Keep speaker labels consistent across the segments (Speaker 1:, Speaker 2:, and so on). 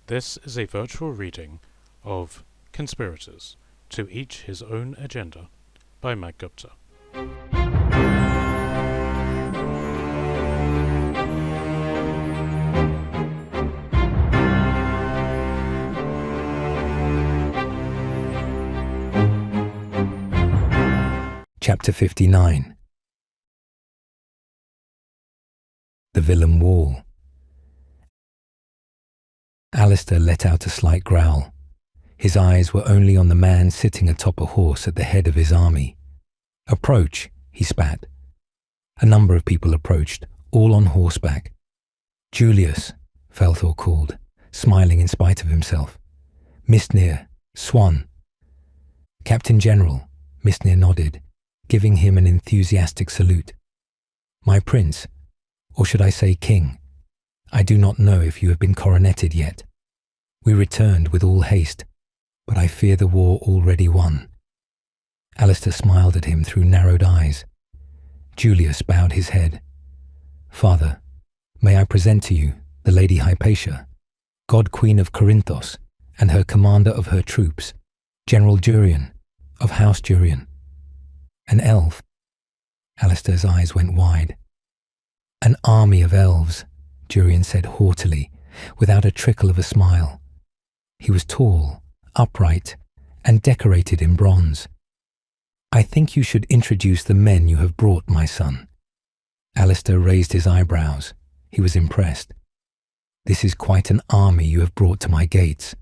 Speaker 1: This is a virtual reading of Conspirators, To Each His Own Agenda by Matt Gupta.
Speaker 2: Chapter 59. The Villain Wall. Alistair let out a slight growl. His eyes were only on the man sitting atop a horse at the head of his army. "Approach," he spat. A number of people approached, all on horseback. "Julius," Felthor called, smiling in spite of himself. "Mistnir, Swan." "Captain General," Mistnir nodded, giving him an enthusiastic salute. "My prince, or should I say king, I do not know if you have been coroneted yet. We returned with all haste, but I fear the war already won." Alistair smiled at him through narrowed eyes. Julius bowed his head. "Father, may I present to you the Lady Hypatia, God Queen of Corinthos, and her commander of her troops, General Durian, of House Durian." "An elf?" Alistair's eyes went wide. "An army of elves," Durian said haughtily, without a trickle of a smile. He was tall, upright, and decorated in bronze. "I think you should introduce the men you have brought, my son." Alistair raised his eyebrows. He was impressed. "This is quite an army you have brought to my gates."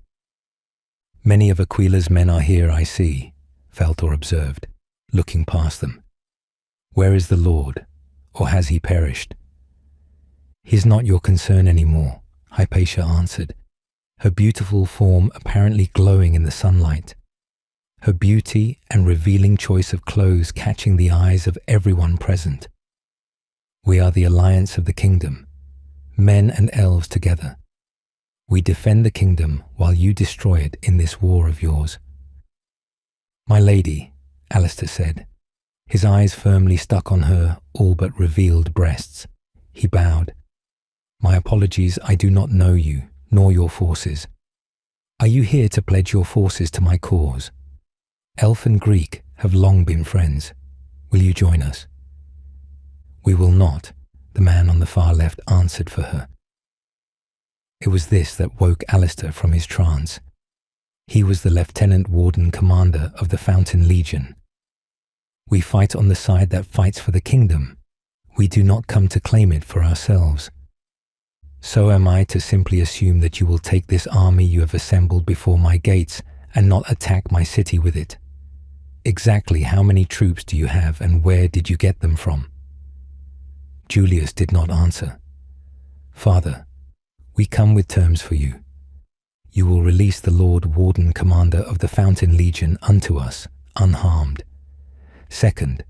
Speaker 2: "Many of Aquila's men are here, I see," Felthor observed, looking past them. "Where is the Lord, or has he perished?" "He's not your concern anymore," Hypatia answered, her beautiful form apparently glowing in the sunlight, her beauty and revealing choice of clothes catching the eyes of everyone present. "We are the alliance of the kingdom, men and elves together. We defend the kingdom while you destroy it in this war of yours." "My lady," Alistair said, his eyes firmly stuck on her all but revealed breasts. He bowed. "My apologies, I do not know you, nor your forces. Are you here to pledge your forces to my cause? Elf and Greek have long been friends. Will you join us?" "We will not," the man on the far left answered for her. It was this that woke Alistair from his trance. He was the Lieutenant Warden Commander of the Fountain Legion. "We fight on the side that fights for the kingdom. We do not come to claim it for ourselves. So am I to simply assume that you will take this army you have assembled before my gates and not attack my city with it? Exactly how many troops do you have, and where did you get them from?" Julius did not answer. "Father, we come with terms for you. You will release the Lord Warden Commander of the Fountain Legion unto us, unharmed. Second,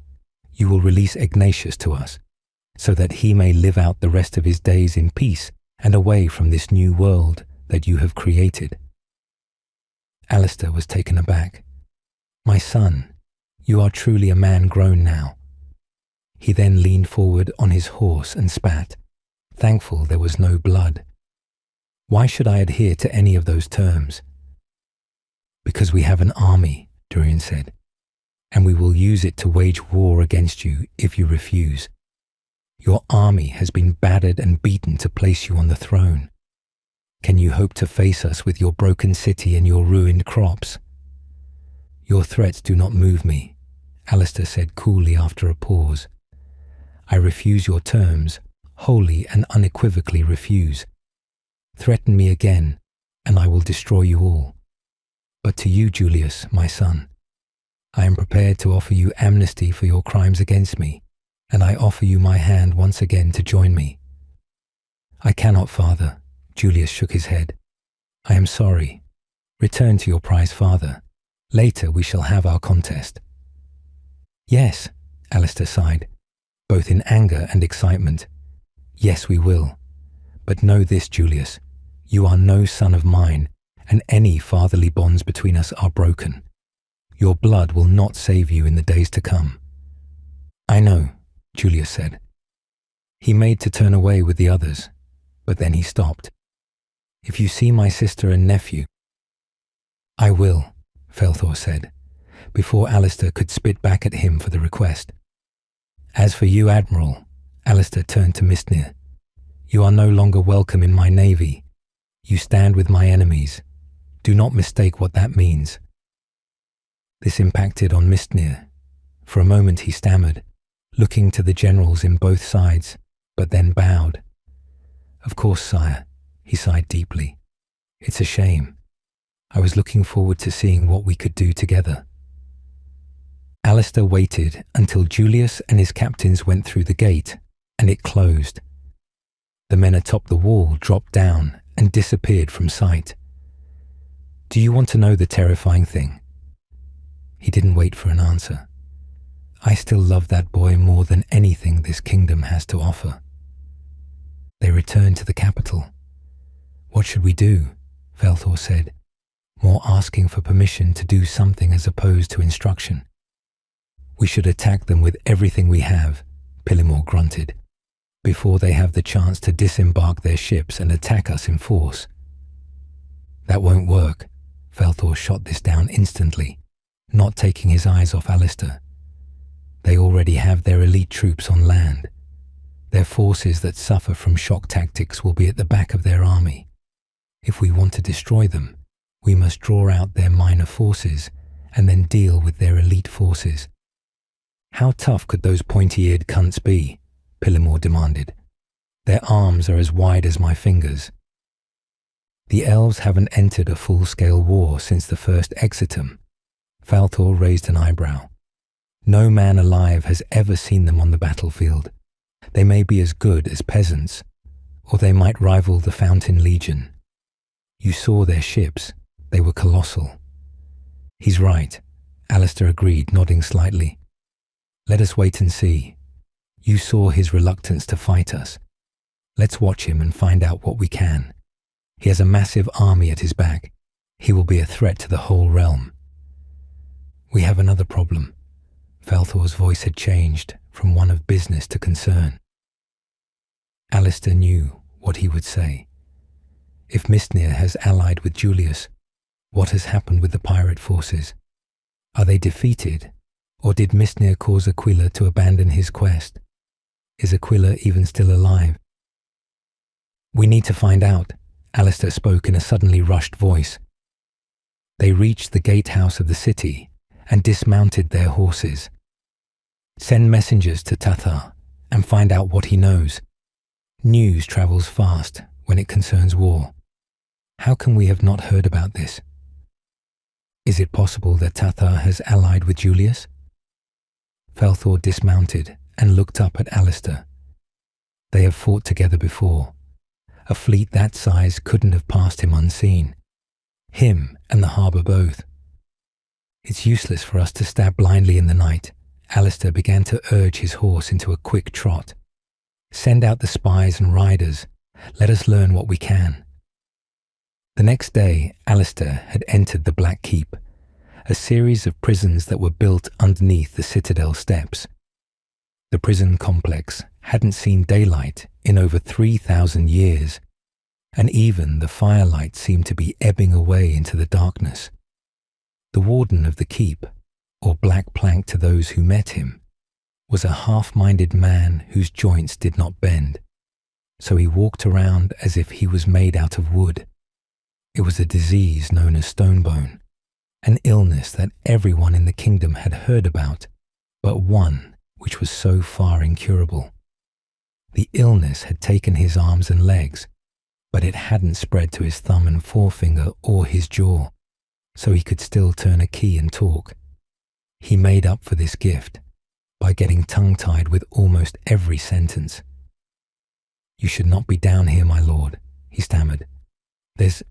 Speaker 2: you will release Ignatius to us, so that he may live out the rest of his days in peace and away from this new world that you have created." Alistair was taken aback. "My son, you are truly a man grown now." He then leaned forward on his horse and spat, thankful there was no blood. "Why should I adhere to any of those terms?" "Because we have an army," Durian said, "and we will use it to wage war against you if you refuse. Your army has been battered and beaten to place you on the throne. Can you hope to face us with your broken city and your ruined crops?" "Your threats do not move me," Alistair said coolly after a pause. "I refuse your terms, wholly and unequivocally refuse. Threaten me again, and I will destroy you all. But to you, Julius, my son, I am prepared to offer you amnesty for your crimes against me, and I offer you my hand once again to join me." "I cannot, father," Julius shook his head. "I am sorry. Return to your prize father. Later we shall have our contest." "Yes," Alistair sighed, both in anger and excitement. "Yes, we will. But know this, Julius, you are no son of mine, and any fatherly bonds between us are broken. Your blood will not save you in the days to come." "I know," Julius said. He made to turn away with the others, but then he stopped. If you see my sister and nephew, I will, Felthor said, before Alistair could spit back at him for the request. As for you, Admiral, Alistair turned to Mistnir. You are no longer welcome in my navy. You stand with my enemies. Do not mistake what that means. This impacted on Mistnir. For a moment he stammered, looking to the generals in both sides, but then bowed. Of course, sire, he sighed deeply. It's a shame. I was looking forward to seeing what we could do together. Alistair waited until Julius and his captains went through the gate, and it closed. The men atop the wall dropped down and disappeared from sight. Do you want to know the terrifying thing? He didn't wait for an answer. I still love that boy more than anything this kingdom has to offer. They returned to the capital. What should we do? Felthor said, more asking for permission to do something as opposed to instruction. We should attack them with everything we have, Pillimore grunted, before they have the chance to disembark their ships and attack us in force. That won't work. Felthor shot this down instantly, not taking his eyes off Alistair. They already have their elite troops on land. Their forces that suffer from shock tactics will be at the back of their army. If we want to destroy them, we must draw out their minor forces and then deal with their elite forces. How tough could those pointy-eared cunts be? Pillimore demanded. Their arms are as wide as my fingers. The elves haven't entered a full-scale war since the first Exitum. Faltor raised an eyebrow. No man alive has ever seen them on the battlefield. They may be as good as peasants, or they might rival the Fountain Legion. You saw their ships. They were colossal. He's right, Alistair agreed, nodding slightly. Let us wait and see. You saw his reluctance to fight us. Let's watch him and find out what we can. He has a massive army at his back. He will be a threat to the whole realm. We have another problem. Falthor's voice had changed from one of business to concern. Alistair knew what he would say. If Mistnir has allied with Julius, what has happened with the pirate forces? Are they defeated, or did Mistnir cause Aquila to abandon his quest? Is Aquila even still alive? We need to find out, Alistair spoke in a suddenly rushed voice. They reached the gatehouse of the city and dismounted their horses. Send messengers to Tathar and find out what he knows. News travels fast when it concerns war. How can we have not heard about this? Is it possible that Tathar has allied with Julius? Falthor dismounted and looked up at Alistair. They have fought together before. A fleet that size couldn't have passed him unseen. Him and the harbour both. It's useless for us to stab blindly in the night. Alistair began to urge his horse into a quick trot. Send out the spies and riders. Let us learn what we can. The next day, Alistair had entered the Black Keep, a series of prisons that were built underneath the citadel steps. The prison complex hadn't seen daylight in over 3,000 years, and even the firelight seemed to be ebbing away into the darkness. The warden of the keep, or Black Plank to those who met him, was a half-minded man whose joints did not bend, so he walked around as if he was made out of wood. It was a disease known as stonebone, an illness that everyone in the kingdom had heard about, but one which was so far incurable. The illness had taken his arms and legs, but it hadn't spread to his thumb and forefinger or his jaw, so he could still turn a key and talk. He made up for this gift by getting tongue-tied with almost every sentence. "You should not be down here, my lord," he stammered. There's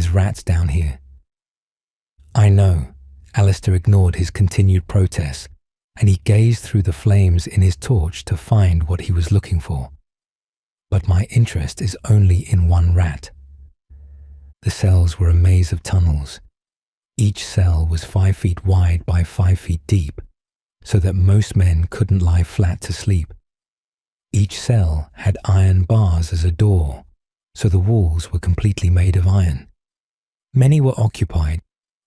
Speaker 2: rats down here." "I know." Alistair ignored his continued protests, and he gazed through the flames in his torch to find what he was looking for. "But my interest is only in one rat." The cells were a maze of tunnels. Each cell was 5 feet wide by 5 feet deep, so that most men couldn't lie flat to sleep. Each cell had iron bars as a door, so the walls were completely made of iron. Many were occupied,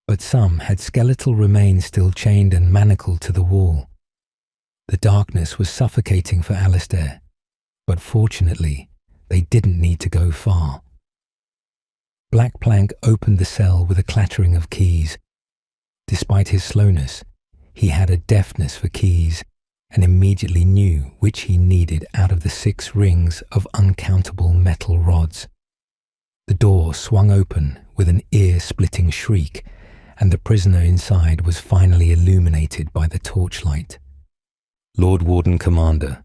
Speaker 2: but some had skeletal remains still chained and manacled to the wall. The darkness was suffocating for Alistair, but fortunately, they didn't need to go far. Black Plank opened the cell with a clattering of keys. Despite his slowness, he had a deftness for keys and immediately knew which he needed out of the 6 rings of uncountable metal rods. The door swung open with an ear-splitting shriek, and the prisoner inside was finally illuminated by the torchlight. "Lord Warden Commander,"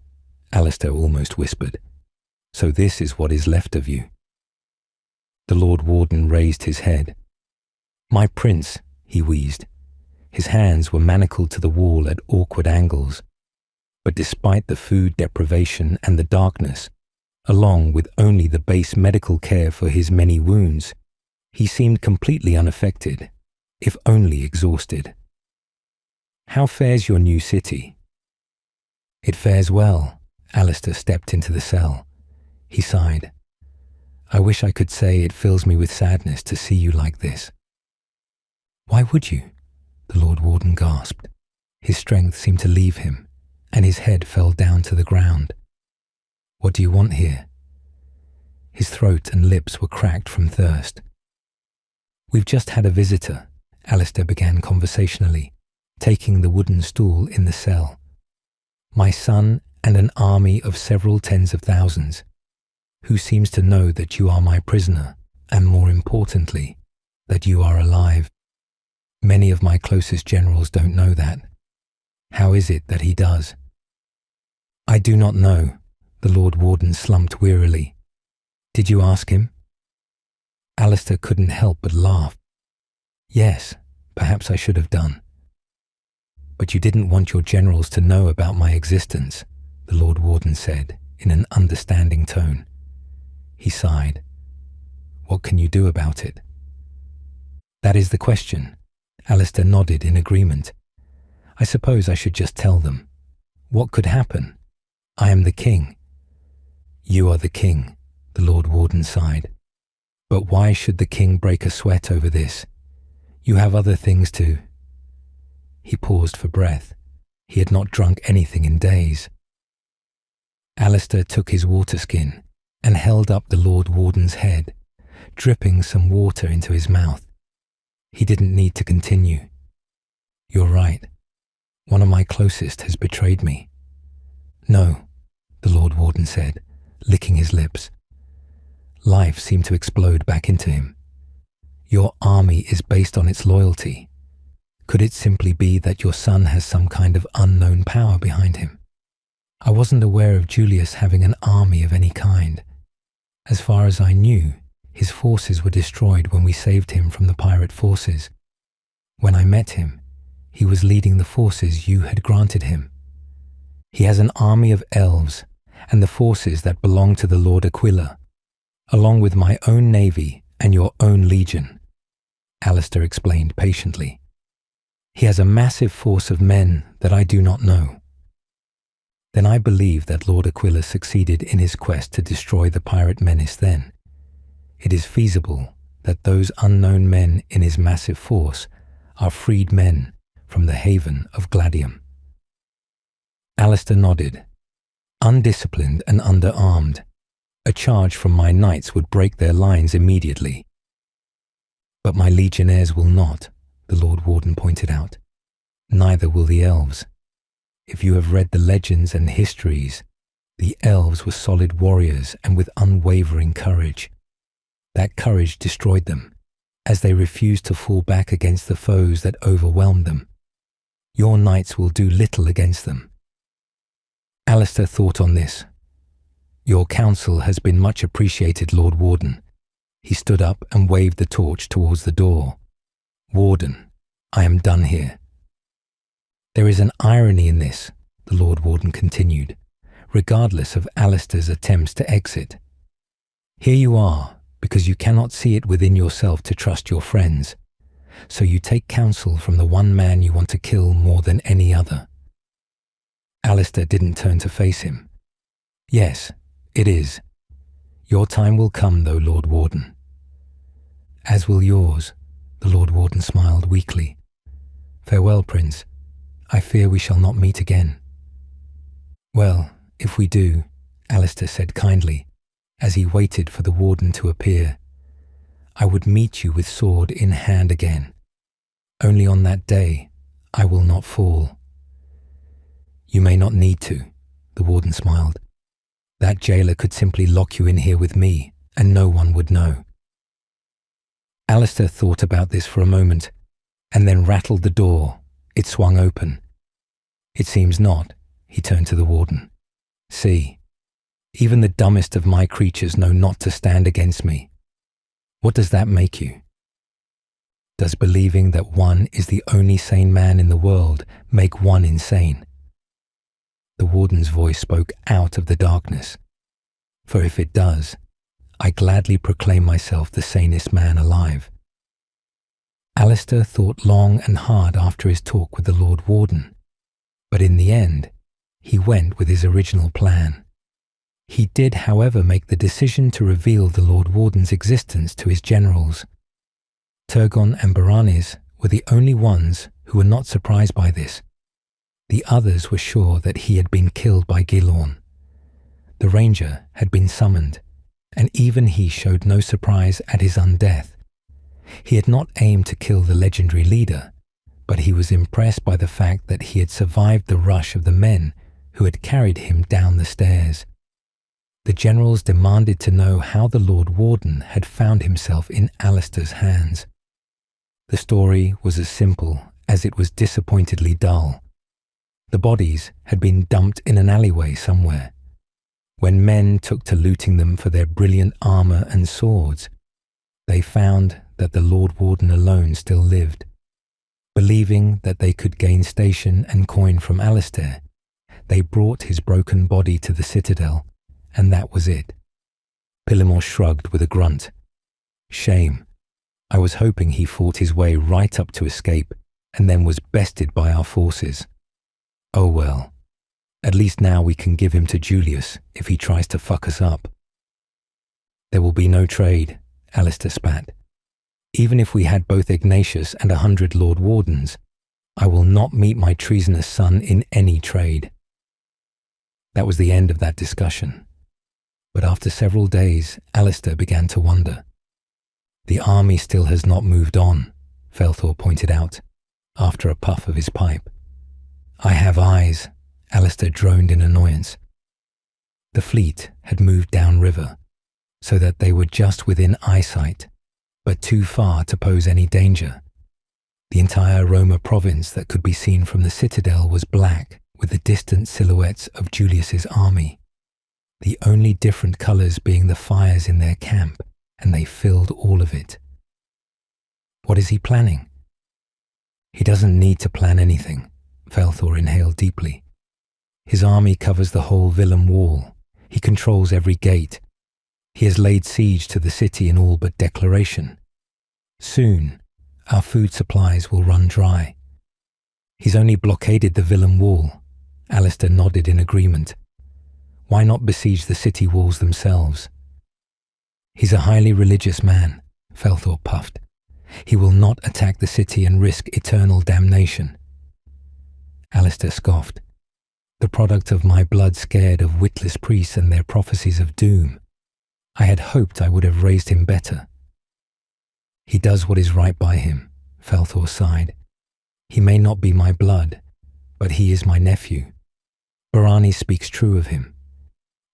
Speaker 2: Alistair almost whispered, "so this is what is left of you." The Lord Warden raised his head. "My prince," he wheezed. His hands were manacled to the wall at awkward angles. But despite the food deprivation and the darkness, along with only the base medical care for his many wounds, he seemed completely unaffected, if only exhausted. "How fares your new city?" "It fares well." Alistair stepped into the cell. He sighed. "I wish I could say it fills me with sadness to see you like this." "Why would you?" the Lord Warden gasped. His strength seemed to leave him, and his head fell down to the ground. "What do you want here?" His throat and lips were cracked from thirst. "We've just had a visitor," Alistair began conversationally, taking the wooden stool in the cell. "My son and an army of several tens of thousands, who seems to know that you are my prisoner, and more importantly, that you are alive. Many of my closest generals don't know that. How is it that he does?" "I do not know," the Lord Warden slumped wearily. "Did you ask him?" Alistair couldn't help but laugh. "Yes, perhaps I should have done." "But you didn't want your generals to know about my existence," the Lord Warden said in an understanding tone. He sighed. "What can you do about it?" "That is the question." Alistair nodded in agreement. "I suppose I should just tell them. What could happen? I am the king." "You are the king," the Lord Warden sighed. "But why should the king break a sweat over this? You have other things to—" He paused for breath. He had not drunk anything in days. Alistair took his water skin and held up the Lord Warden's head, dripping some water into his mouth. He didn't need to continue. "You're right. One of my closest has betrayed me." "No," the Lord Warden said, licking his lips. Life seemed to explode back into him. "Your army is based on its loyalty. Could it simply be that your son has some kind of unknown power behind him? I wasn't aware of Julius having an army of any kind. As far as I knew, his forces were destroyed when we saved him from the pirate forces. When I met him, he was leading the forces you had granted him. He has an army of elves and the forces that belong to the Lord Aquila, along with my own navy and your own legion," Alistair explained patiently. "He has a massive force of men that I do not know." "Then I believe that Lord Aquila succeeded in his quest to destroy the pirate menace then. It is feasible that those unknown men in his massive force are freed men from the haven of Gladium." Alistair nodded. "Undisciplined and underarmed, a charge from my knights would break their lines immediately." "But my legionnaires will not," the Lord Warden pointed out. "Neither will the elves. If you have read the legends and histories, the elves were solid warriors and with unwavering courage. That courage destroyed them, as they refused to fall back against the foes that overwhelmed them. Your knights will do little against them." Alistair thought on this. "Your counsel has been much appreciated, Lord Warden." He stood up and waved the torch towards the door. "Warden, I am done here." "There is an irony in this," the Lord Warden continued, regardless of Alistair's attempts to exit. "Here you are, because you cannot see it within yourself to trust your friends, so you take counsel from the one man you want to kill more than any other." Alistair didn't turn to face him. "Yes, it is. Your time will come, though, Lord Warden. As will yours, the Lord Warden smiled weakly. Farewell, Prince. I fear we shall not meet again. Well, if we do, Alistair said kindly, as he waited for the Warden to appear, I would meet you with sword in hand again. Only on that day, I will not fall. You may not need to, the Warden smiled. That jailer could simply lock you in here with me, and no one would know. Alistair thought about this for a moment, and then rattled the door. It swung open. It seems not, he turned to the Warden. See, even the dumbest of my creatures know not to stand against me. What does that make you? Does believing that one is the only sane man in the world make one insane? The Warden's voice spoke out of the darkness. For if it does, I gladly proclaim myself the sanest man alive. Alistair thought long and hard after his talk with the Lord Warden, but in the end, he went with his original plan. He did, however, make the decision to reveal the Lord Warden's existence to his generals. Turgon and Baranis were the only ones who were not surprised by this. The others were sure that he had been killed by Gilorn. The ranger had been summoned, and even he showed no surprise at his undeath. He had not aimed to kill the legendary leader, but he was impressed by the fact that he had survived the rush of the men who had carried him down the stairs. The generals demanded to know how the Lord Warden had found himself in Alistair's hands. The story was as simple as it was disappointingly dull. The bodies had been dumped in an alleyway somewhere. When men took to looting them for their brilliant armor and swords, they found that the Lord Warden alone still lived. Believing that they could gain station and coin from Alistair, they brought his broken body to the citadel, and that was it. Pillimore shrugged with a grunt. Shame. I was hoping he fought his way right up to escape, and then was bested by our forces. Oh well. At least now we can give him to Julius if he tries to fuck us up. There will be no trade, Alistair spat. Even if we had both Ignatius and 100 Lord Wardens, I will not meet my treasonous son in any trade. That was the end of that discussion. But after several days, Alistair began to wonder. The army still has not moved on, Felthor pointed out, after a puff of his pipe. I have eyes, Alistair droned in annoyance. The fleet had moved downriver, so that they were just within eyesight, but too far to pose any danger. The entire Roma province that could be seen from the citadel was black with the distant silhouettes of Julius's army, the only different colours being the fires in their camp, and they filled all of it. What is he planning? He doesn't need to plan anything, Felthor inhaled deeply. His army covers the whole Willem wall. He controls every gate. He has laid siege to the city in all but declaration. Soon, our food supplies will run dry. He's only blockaded the Willem wall. Alistair nodded in agreement. Why not besiege the city walls themselves? He's a highly religious man, Felthor puffed. He will not attack the city and risk eternal damnation. Alistair scoffed. The product of my blood scared of witless priests and their prophecies of doom. I had hoped I would have raised him better. He does what is right by him, Felthor sighed. He may not be my blood, but he is my nephew. Baranis speaks true of him.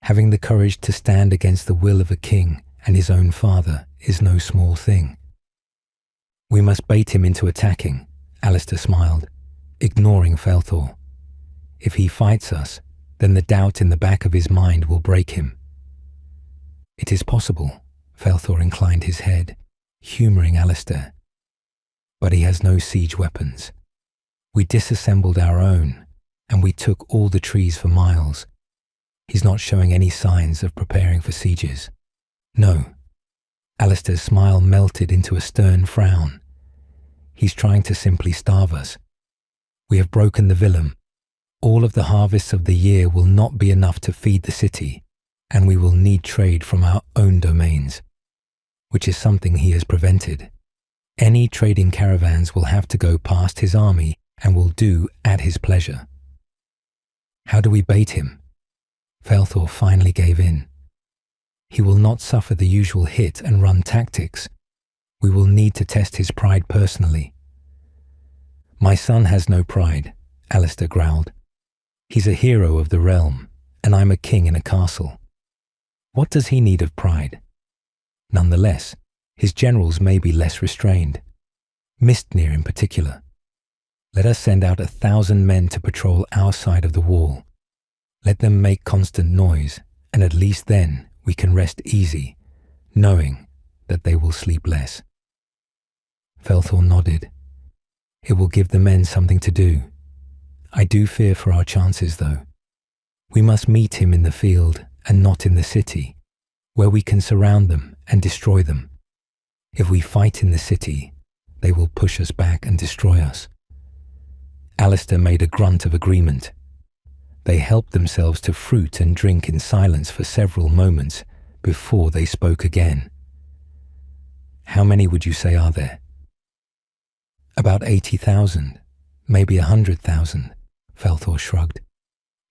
Speaker 2: Having the courage to stand against the will of a king and his own father is no small thing. We must bait him into attacking, Alistair smiled, ignoring Felthor. If he fights us, then the doubt in the back of his mind will break him. It is possible, Felthor inclined his head, humouring Alistair. But he has no siege weapons. We disassembled our own, and we took all the trees for miles. He's not showing any signs of preparing for sieges. No. Alistair's smile melted into a stern frown. He's trying to simply starve us. We have broken the Willem. All of the harvests of the year will not be enough to feed the city, and we will need trade from our own domains, which is something he has prevented. Any trading caravans will have to go past his army and will do at his pleasure. How do we bait him? Felthor finally gave in. He will not suffer the usual hit and run tactics. We will need to test his pride personally. My son has no pride, Alistair growled. He's a hero of the realm, and I'm a king in a castle. What does he need of pride? Nonetheless, his generals may be less restrained. Mistnir in particular. Let us send out 1,000 men to patrol our side of the wall. Let them make constant noise, and at least then we can rest easy, knowing that they will sleep less. Felthor nodded. It will give the men something to do. I do fear for our chances, though. We must meet him in the field and not in the city, where we can surround them and destroy them. If we fight in the city, they will push us back and destroy us. Alistair made a grunt of agreement. They helped themselves to fruit and drink in silence for several moments before they spoke again. How many would you say are there? About 80,000, maybe 100,000, Felthor shrugged.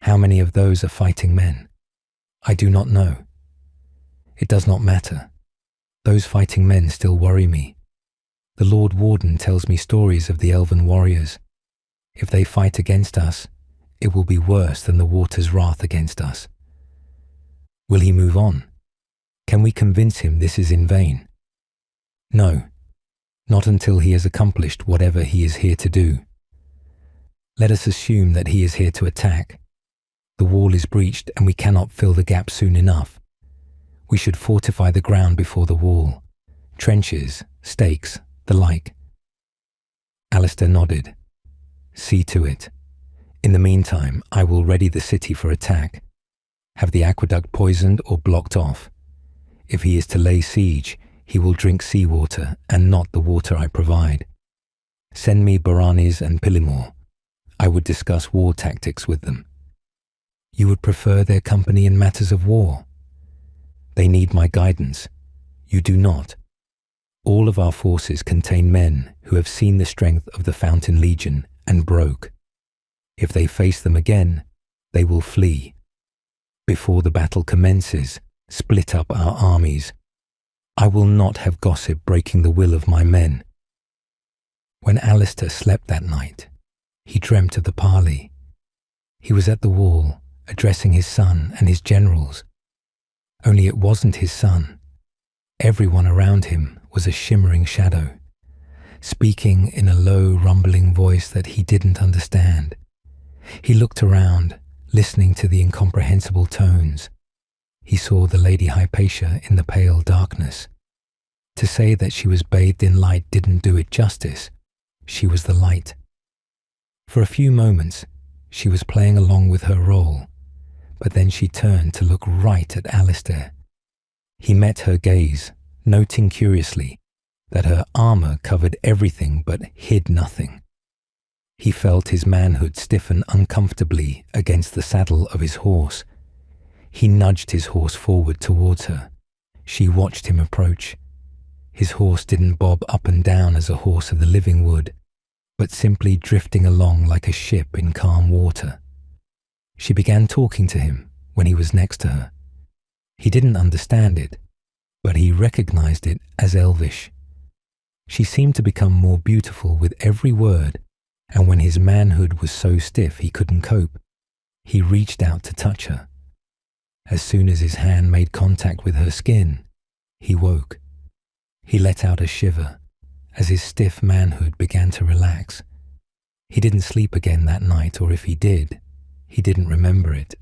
Speaker 2: How many of those are fighting men? I do not know. It does not matter. Those fighting men still worry me. The Lord Warden tells me stories of the elven warriors. If they fight against us, it will be worse than the water's wrath against us. Will he move on? Can we convince him this is in vain? No, not until he has accomplished whatever he is here to do. Let us assume that he is here to attack. The wall is breached and we cannot fill the gap soon enough. We should fortify the ground before the wall. Trenches, stakes, the like. Alistair nodded. See to it. In the meantime, I will ready the city for attack. Have the aqueduct poisoned or blocked off. If he is to lay siege, he will drink seawater and not the water I provide. Send me Baranis and Pilimor. I would discuss war tactics with them. You would prefer their company in matters of war? They need my guidance. You do not. All of our forces contain men who have seen the strength of the Fountain Legion and broke. If they face them again, they will flee. Before the battle commences, split up our armies. I will not have gossip breaking the will of my men. When Alistair slept that night, he dreamt of the parley. He was at the wall, addressing his son and his generals. Only it wasn't his son. Everyone around him was a shimmering shadow, speaking in a low, rumbling voice that he didn't understand. He looked around, listening to the incomprehensible tones. He saw the Lady Hypatia in the pale darkness. To say that she was bathed in light didn't do it justice. She was the light. For a few moments, she was playing along with her role, but then she turned to look right at Alistair. He met her gaze, noting curiously that her armor covered everything but hid nothing. He felt his manhood stiffen uncomfortably against the saddle of his horse. He nudged his horse forward towards her. She watched him approach. His horse didn't bob up and down as a horse of the living would, but simply drifting along like a ship in calm water. She began talking to him when he was next to her. He didn't understand it, but he recognized it as Elvish. She seemed to become more beautiful with every word, and when his manhood was so stiff he couldn't cope, he reached out to touch her. As soon as his hand made contact with her skin, he woke. He let out a shiver as his stiff manhood began to relax. He didn't sleep again that night, or if he did, he didn't remember it.